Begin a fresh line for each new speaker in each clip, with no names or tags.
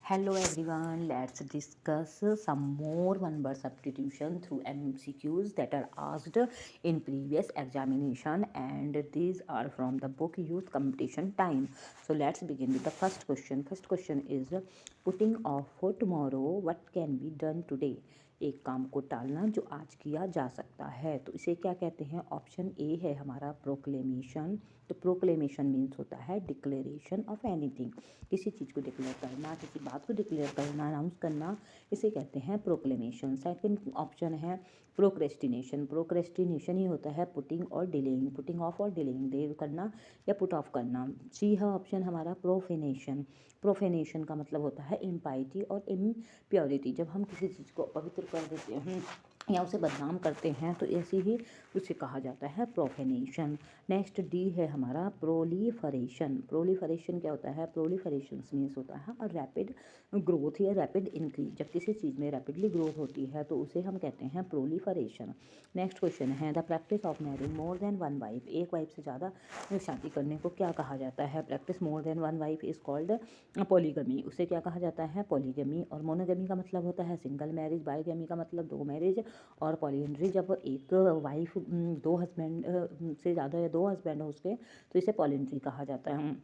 Hello everyone, let's discuss some more one word substitution through MCQs that are asked in previous examination, and these are from the book Youth Competition Time. So let's begin with the first question. First question is putting off for tomorrow what can be done today. एक काम को टालना जो आज किया जा सकता है, तो इसे क्या कहते हैं? ऑप्शन ए है हमारा प्रोक्लेमेशन। तो प्रोक्लेमेशन मीन्स होता है डिक्लेरेशन ऑफ एनीथिंग, किसी चीज़ को डिक्लेयर करना, किसी बात को डिक्लेयर करना, अनाउंस करना, इसे कहते हैं प्रोक्लेमेशन। सेकंड ऑप्शन है प्रोक्रेस्टिनेशन। प्रोक्रेस्टिनेशन ही होता है पुटिंग और डिलेइंग, पुटिंग ऑफ और डिलेइंग, देर करना या पुट ऑफ करना। सी है ऑप्शन हमारा प्रोफेनेशन। प्रोफेनेशन का मतलब होता है इम्पाइटी और इम्प्योरिटी, जब हम किसी चीज़ को पवित्र कर देते हैं या उसे बदनाम करते हैं तो ऐसे ही उसे कहा जाता है प्रोफेनेशन। नेक्स्ट डी है हमारा प्रोलीफरेशन। प्रोलीफरेशन क्या होता है? प्रोलीफरेशन मीन्स होता है और रैपिड ग्रोथ या रैपिड इंक्रीज, जब किसी चीज़ में रैपिडली ग्रोथ होती है तो उसे हम कहते हैं प्रोलीफरेशन। नेक्स्ट क्वेश्चन है the practice of marrying more than one wife. एक वाइफ से ज़्यादा शादी करने को क्या कहा जाता है? Practice more than one wife is called polygamy. उसे क्या कहा जाता है? पॉलीगमी। और मोनोगमी का मतलब होता है सिंगल मैरिज, बाईगमी का मतलब दो मैरिज, और पॉलीएंड्री जब एक वाइफ दो हस्बैंड से ज़्यादा या दो हस्बैंड हो उसके, तो इसे पॉलीएंड्री कहा जाता है।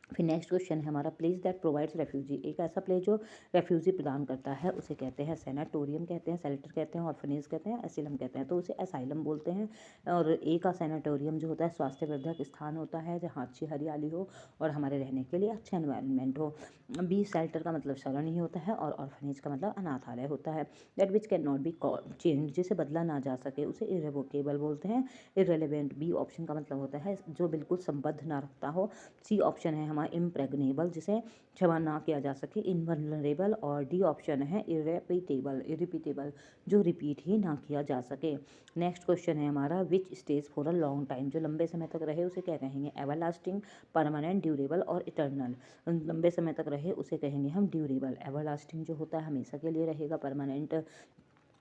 फिर नेक्स्ट क्वेश्चन है हमारा प्लेस दैट प्रोवाइड्स रेफ्यूजी। एक ऐसा प्लेस जो रेफ्यूजी प्रदान करता है उसे कहते हैं सैनाटोरियम कहते हैं, शेल्टर कहते हैं, ऑर्फनेज कहते हैं, एसिलम कहते हैं, तो उसे एसाइलम बोलते हैं। और ए का सैनाटोरियम जो होता है स्वास्थ्यवर्धक स्थान होता है जहाँ अच्छी हरियाली हो और हमारे रहने के लिए अच्छा एनवायरनमेंट हो। बी शेल्टर का मतलब शरण ही होता है, और ऑर्फनेज का मतलब अनाथालय होता है। That which can not be change, जिसे बदला ना जा सके उसे इरेवोकेबल बोलते हैं। इरेलीवेंट बी ऑप्शन का मतलब होता है जो बिल्कुल संबद्ध ना रखता हो। सी ऑप्शन है हमारा इम्प्रेग्नेबल, जिसे क्षमा ना किया जा सके, इनवल्नरेबल। और डी ऑप्शन है इरेपिटेबल, इरिपीटेबल, जो रिपीट ही ना किया जा सके। नेक्स्ट क्वेश्चन है हमारा which stage for a long time. जो लंबे समय तक रहे उसे क्या कहेंगे? एवरलास्टिंग, परमानेंट, ड्यूरेबल और इटर्नल। लंबे समय तक रहे उसे कहेंगे हम ड्यूरेबल। एवरलास्टिंग जो होता है हमेशा के लिए रहेगा, परमानेंट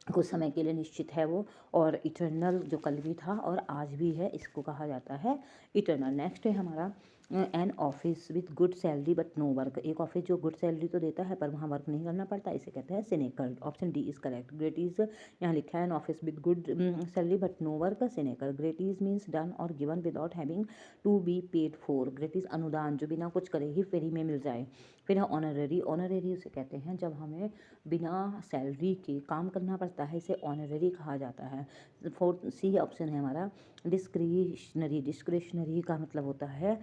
कुछ समय के लिए निश्चित है वो, और इटर्नल जो कल भी था और आज भी है इसको कहा जाता है इटर्नल। नेक्स्ट है हमारा an office with good salary but no work. एक ऑफिस जो गुड सैलरी तो देता है पर वहाँ वर्क नहीं करना पड़ता, इसे कहते हैं sinecure. Option D is correct. Grant is यहाँ लिखा है an office with good salary but no work, sinecure. Grant is means done और given without having to be paid for. Grant is अनुदान जो बिना कुछ करे ही फ्री में मिल जाए। फिर है ऑनररी। ऑनररी उसे कहते हैं जब हमें बिना सैलरी के काम करना पड़ता है, इसे ऑनररी कहा जाता है। फोर्थ सी ऑप्शन है हमारा डिस्क्रिशनरी। डिस्क्रिशनरी का मतलब होता है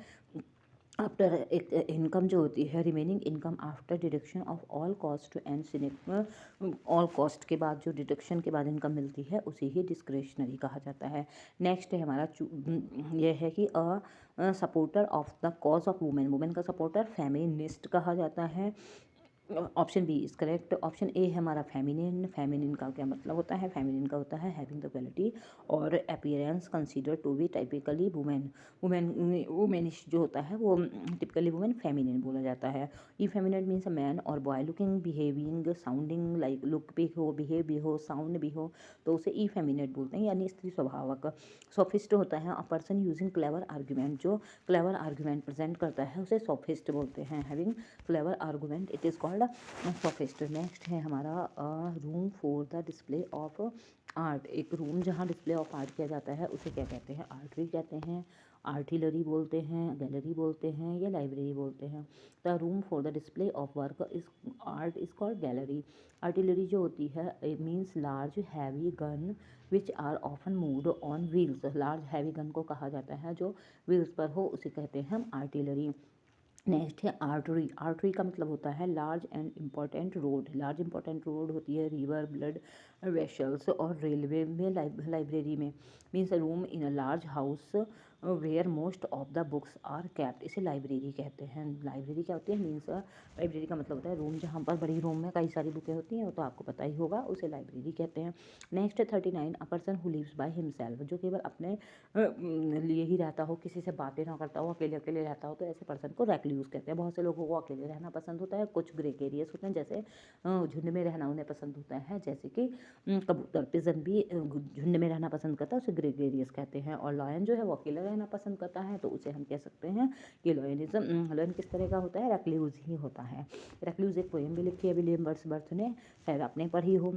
आफ्टर एक इनकम जो होती है, remaining income after deduction of all cost and सिनेक। ऑल कॉस्ट के बाद जो डिडक्शन के बाद इनकम मिलती है उसे ही डिस्क्रिशनरी कहा जाता है। नेक्स्ट है हमारा यह है कि a supporter of the cause of women. Women का सपोर्टर फेमिनिस्ट कहा जाता है। Option B is correct. Option A है हमारा फेमिनिन। फेमिनिन का क्या मतलब होता है? फेमिनिन का होता है हैविंग द क्वालिटी और appearance considered to be typically women. Women womanish जो होता है वो टिपिकली वुमेन फेमिनिन बोला जाता है। ई फेमिनिन मीन्स अ मैन और boy looking, behaving, sounding like, look भी हो, बिहेव भी हो, साउंड भी हो, तो उसे ई फेमिनेट बोलते हैं, यानी स्त्री स्वभावक। सोफिस्ट होता है a person using clever argument. जो क्लेवर आर्ग्यूमेंट प्रेजेंट करता है उसे सोफिस्ट बोलते हैं। Having clever argument it is called sophist. Next है हमारा room for the display of art. एक रूम जहाँ डिस्प्ले ऑफ आर्ट किया जाता है उसे क्या कहते हैं? आर्टरी कहते हैं, आर्टिलरी बोलते हैं, गैलरी बोलते हैं या लाइब्रेरी बोलते हैं। The room for the display of work is art is called gallery. Artillery जो होती है means large heavy gun which are often moved on wheels. Large heavy gun को कहा जाता है जो व्हील्स पर हो, उसे कहते हैं हम आर्टिलरी। नेक्स्ट है आर्टरी। आर्टरी का मतलब होता है large and important road. Large important road होती है रिवर, ब्लड वेशल्स, और रेलवे में, लाइब्रेरी में means room in a large house where most of the books are kept. इसे लाइब्रेरी कहते हैं। लाइब्रेरी क्या होती है? मीन्स लाइब्रेरी का मतलब होता है रूम जहाँ पर बड़ी रूम में कई सारी बुकें होती हैं, वो तो आपको पता ही होगा, उसे लाइब्रेरी कहते हैं। नेक्स्ट है 39 a person who lives by himself. जो केवल अपने लिए ही रहता हो, किसी से बातें ना करता हो, अकेले अकेले रहता हो, तो ऐसे पर्सन को रेक्लूज कहते हैं। बहुत से लोगों को अकेले रहना पसंद होता है, कुछ ग्रेगेरियस होते हैं, जैसे झुंड में रहना उन्हें पसंद होता है, जैसे कि कबूतर, पिजन भी झुंड में रहना पसंद करता है, उसे ग्रेगेरियस कहते हैं। और लॉयन जो है वो अकेला रहना पसंद करता है तो उसे हम कह सकते हैं कि लॉयनिज्म। लॉयन किस तरह का होता है, रेक्लूज ही होता है। रेक्लूज एक पोएम भी लिखी है विलियम वर्ड्सवर्थ ने, शायद आपने पढ़ी हो।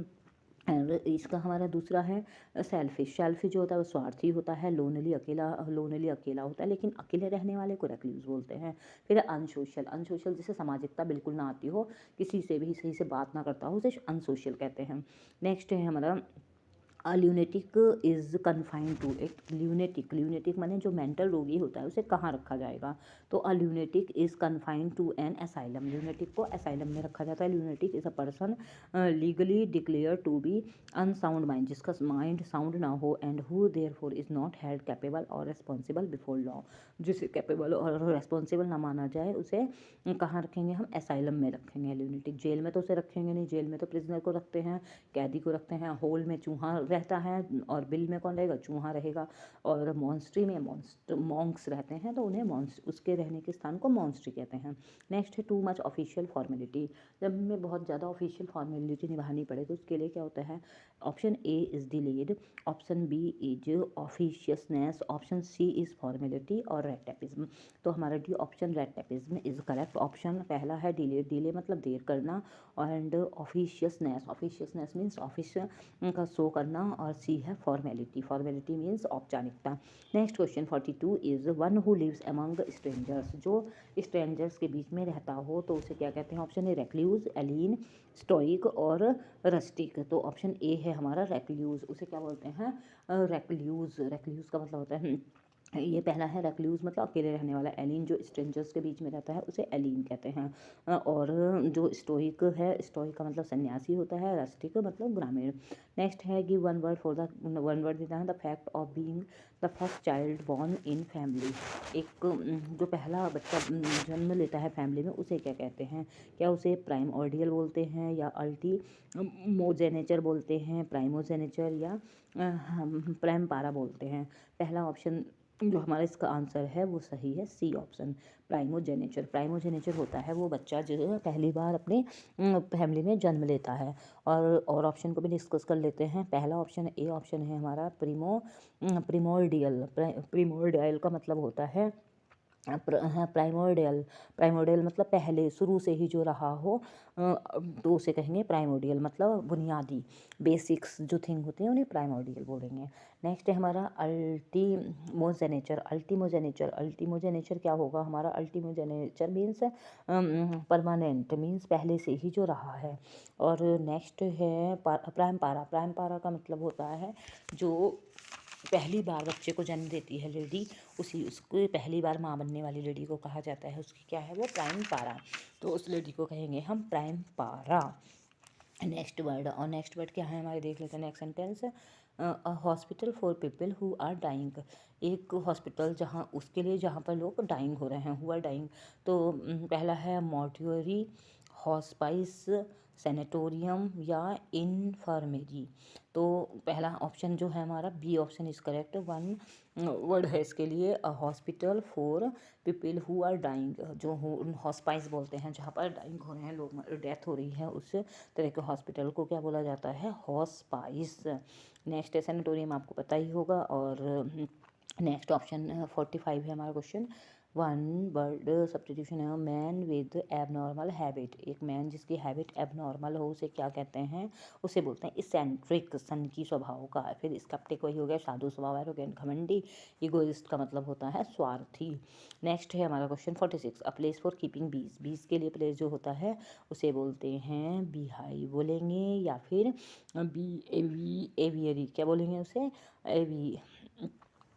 और इसका हमारा दूसरा है सेल्फिश। सेल्फिश जो होता है वो स्वार्थी होता है, लोनली अकेला होता है, लेकिन अकेले रहने वाले को रेक्लूज बोलते हैं। फिर अनसोशल, अनसोशल जिसे सामाजिकता बिल्कुल ना आती हो, किसी से भी सही से बात ना करता हो, उसे अनसोशल कहते हैं। नेक्स्ट है हमारा ल्यूनेटिक इज़ कन्फाइंड टू एक ल्यूनेटिक माने जो मेंटल रोगी होता है उसे कहाँ रखा जाएगा, तो a lunatic is confined to an asylum. Lunatic को असाइलम में रखा जाता है। Lunatic is a person legally declared to be unsound mind, जिसका माइंड साउंड ना हो, and who therefore is not held capable और रिस्पॉन्सिबल बिफोर लॉ। जिसे कैपेबल और रिस्पॉन्सिबल ना माना जाए उसे कहाँ रखेंगे हम, असाइलम में रखेंगे। ल्यूनेटिक जेल में तो उसे रखेंगे नहीं, जेल में तो प्रिजनर को रखते हैं, कैदी को रखते हैं। होल में चूहा रहता है और बिल में कौन रहेगा, चूहा रहेगा। और मॉन्स्ट्री में मॉन्क्स रहते हैं तो उन्हें उसके रहने के स्थान को मॉन्स्ट्री कहते हैं। नेक्स्ट है टू मच ऑफिशियल फॉर्मेलिटी, जब हमें बहुत ज़्यादा ऑफिशियल फॉर्मेलिटी निभानी पड़े तो उसके लिए क्या होता है, option A is delayed, option B is officiousness, option C is formality और रेड टेपिज्म। तो हमारा D option red tapeism is correct option. पहला है डिलेड, डिले मतलब देर करना, एंड ऑफिशियसनेस मीन्स ऑफिस का शो करना, और सी है फॉर्मेलिटी, फॉर्मेलिटी मीन्स औपचारिकता। Next question 42 is one who lives among strangers, जो स्ट्रेंजर्स के बीच में रहता हो तो उसे क्या कहते हैं, option A recluse, alien, stoic और रस्टिक। तो ऑप्शन ए है हमारा रेक्ल्यूज, उसे क्या बोलते हैं, रेक्ल्यूज। रेक्ल्यूज का मतलब होता है ये पहला है रेक्लूज मतलब अकेले रहने वाला, एलिन जो स्ट्रेंजर्स के बीच में रहता है उसे एलिन कहते हैं। और जो स्टोइक है, स्टोइक का मतलब सन्यासी होता है, रस्टिक मतलब ग्रामीण। नेक्स्ट है give one word for the, one word देता है the fact of being the first child born in family. एक जो पहला बच्चा जन्म लेता है फैमिली में उसे क्या कहते हैं, क्या उसे प्राइमोर्डियल बोलते हैं या अल्टी मोजेनेचर बोलते हैं, प्राइमोजेनेचर या प्राइम पारा बोलते हैं। पहला ऑप्शन जो हमारा इसका आंसर है वो सही है, सी ऑप्शन प्राइमोजेनेचर। प्राइमोजेनेचर होता है वो बच्चा जो है पहली बार अपने फैमिली में जन्म लेता है। और ऑप्शन को भी डिस्कस कर लेते हैं। पहला ऑप्शन ए ऑप्शन है हमारा प्रिमोर्डियल। प्रिमोर्डियल का मतलब होता है प्राइमोर्डियल। प्राइमोर्डियल मतलब पहले शुरू से ही जो रहा हो, तो उसे कहेंगे प्राइमोर्डियल, मतलब बुनियादी बेसिक्स जो थिंग होते हैं उन्हें प्राइमोर्डियल बोलेंगे। नेक्स्ट है हमारा अल्टीमोजेनेचर। अल्टीमोजेनेचर, अल्टीमोजेनेचर क्या होगा हमारा, अल्टीमोजेनेचर मीन्स परमानेंट, मीन्स पहले से ही जो रहा है। और नेक्स्ट है प्राइम पारा। प्राइम पारा का मतलब होता है जो पहली बार बच्चे को जन्म देती है लेडी, उसको पहली बार माँ बनने वाली लेडी को कहा जाता है, उसकी क्या है वो प्राइम पारा, तो उस लेडी को कहेंगे हम प्राइम पारा। नेक्स्ट वर्ड, और नेक्स्ट वर्ड क्या है हमारे देख लेते हैं। Next sentence a hospital for people who are dying. एक हॉस्पिटल जहाँ उसके लिए जहाँ पर लोग डाइंग हो रहे हैं, हु आर डाइंग। तो पहला है मॉर्ट्यूरी, हॉस्पाइस, सेनेटोरियम या इन्फर्मेरी। तो पहला ऑप्शन जो है हमारा B option is correct. One word है इसके लिए, a hospital for people who are dying, जो हॉस्पाइस बोलते हैं जहाँ पर डाइंग हो रहे हैं लोग, डेथ हो रही है, उस तरह के हॉस्पिटल को क्या बोला जाता है, हॉस्पाइस। नेक्स्ट है सेनेटोरियम, आपको पता ही होगा। और नेक्स्ट ऑप्शन 45 है हमारा क्वेश्चन। वन वर्ड सब्स्टिट्यूशन है मैन विद एबनॉर्मल हैबिट। एक मैन जिसकी हैबिट एबनॉर्मल हो उसे क्या कहते हैं, उसे बोलते हैं इसेंट्रिक, सनकी स्वभाव का। फिर स्केप्टिक वही हो गया साधु स्वभाव, एरोगेंट घमंडी। इगोइस्ट का मतलब होता है स्वार्थी। नेक्स्ट है हमारा question 46, a place for keeping बीज। बीज के लिए प्लेस जो होता है उसे बोलते हैं बी हाई बोलेंगे, या फिर बी एवियरी, क्या बोलेंगे उसे, एवी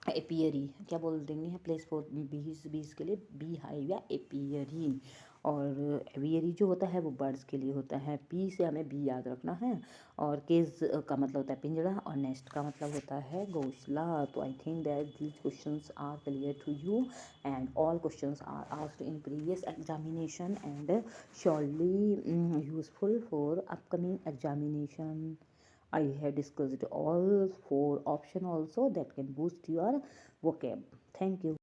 एपियरी, क्या बोल देंगे प्लेस फॉर बीज, बीज के लिए बी हाई या एपियरी। और एवियरी जो होता है वो बर्ड्स के लिए होता है, पी से हमें बी याद रखना है। और केज का मतलब होता है पिंजड़ा, और नेस्ट का मतलब होता है घोंसला। तो I think that these questions are clear to you, and all questions are asked in previous examination and surely useful for upcoming examination. I have discussed all four options also that can boost your vocab. Thank you.